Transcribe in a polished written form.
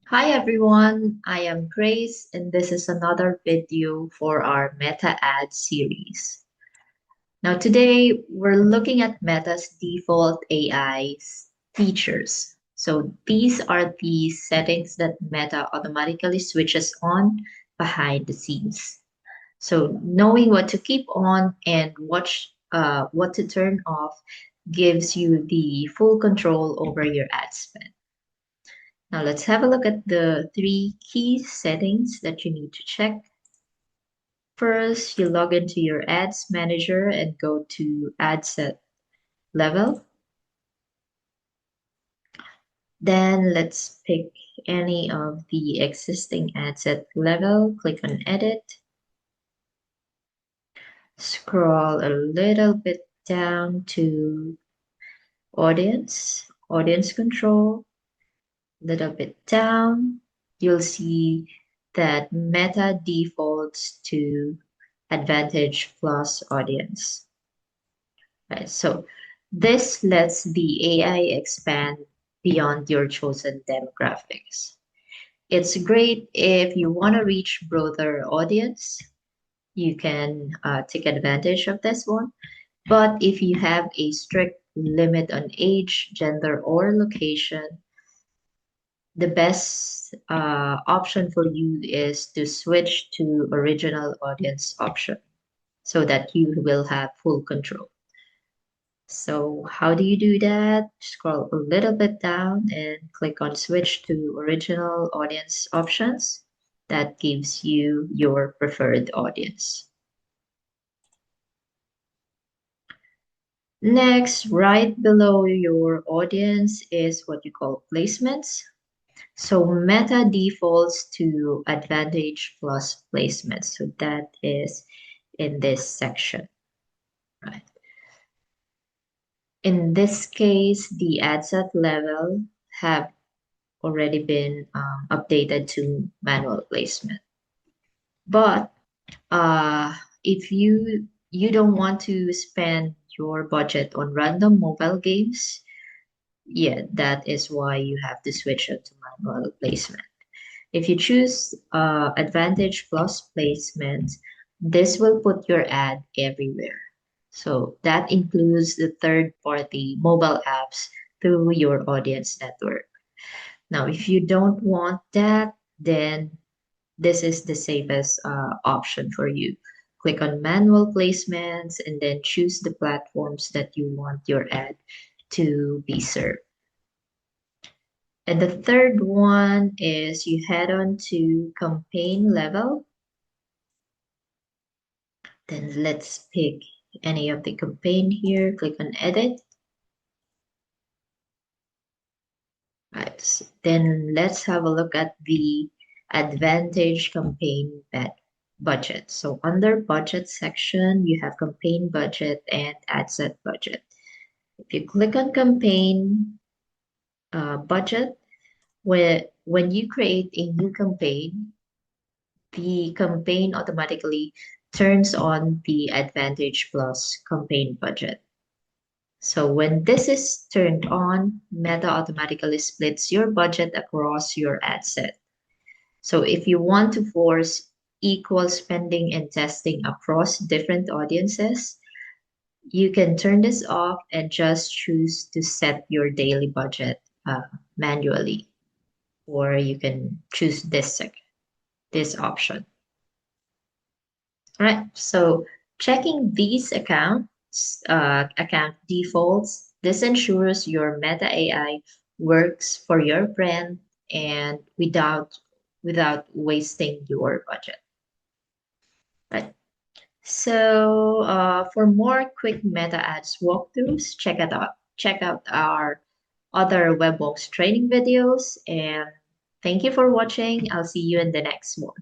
Hi everyone, I am Grace and this is another video for our Meta Ad series. Now today we're looking at Meta's default AI features. So these are the settings that Meta automatically switches on behind the scenes. So knowing what to keep on and what to turn off gives you the full control over your ad spend. Now let's have a look at the three key settings that you need to check. First, you log into your ads manager and go to ad set level. Then let's pick any of the existing ad set level. Click on edit. Scroll a little bit down to audience control. Little bit down, you'll see that Meta defaults to Advantage Plus audience. Right, so this lets the AI expand beyond your chosen demographics. It's great if you want to reach broader audience. You can take advantage of this one. But if you have a strict limit on age, gender, or location, the best option for you is to switch to original audience option so that you will have full control. So how do you do that? Scroll a little bit down and click on switch to original audience options. That gives you your preferred audience. Next, right below your audience is what you call placements. So Meta defaults to Advantage Plus placements. So that is in this section, right? In this case, the ad set level have already been updated to manual placement. But uh, if you don't want to spend your budget on random mobile games, yeah, that is why you have to switch it to manual placement. If you choose Advantage Plus placement, this will put your ad everywhere. So that includes the third-party mobile apps through your audience network. Now, if you don't want that, then this is the safest option for you. Click on manual placements and then choose the platforms that you want your ad to be served. And the third one is you head on to campaign level. Then let's pick any of the campaign here. Click on edit. Right. Then let's have a look at the advantage campaign budget. So under budget section, you have campaign budget and ad set budget. If you click on campaign budget, when you create a new campaign, the campaign automatically turns on the Advantage Plus campaign budget. So when this is turned on, Meta automatically splits your budget across your ad set. So if you want to force equal spending and testing across different audiences, you can turn this off and just choose to set your daily budget manually, or you can choose this option. All right, so checking these account defaults, this ensures your Meta AI works for your brand and without wasting your budget. Right. So for more quick Meta Ads walkthroughs, check out our other WebWalks training videos. And thank you for watching. I'll see you in the next one.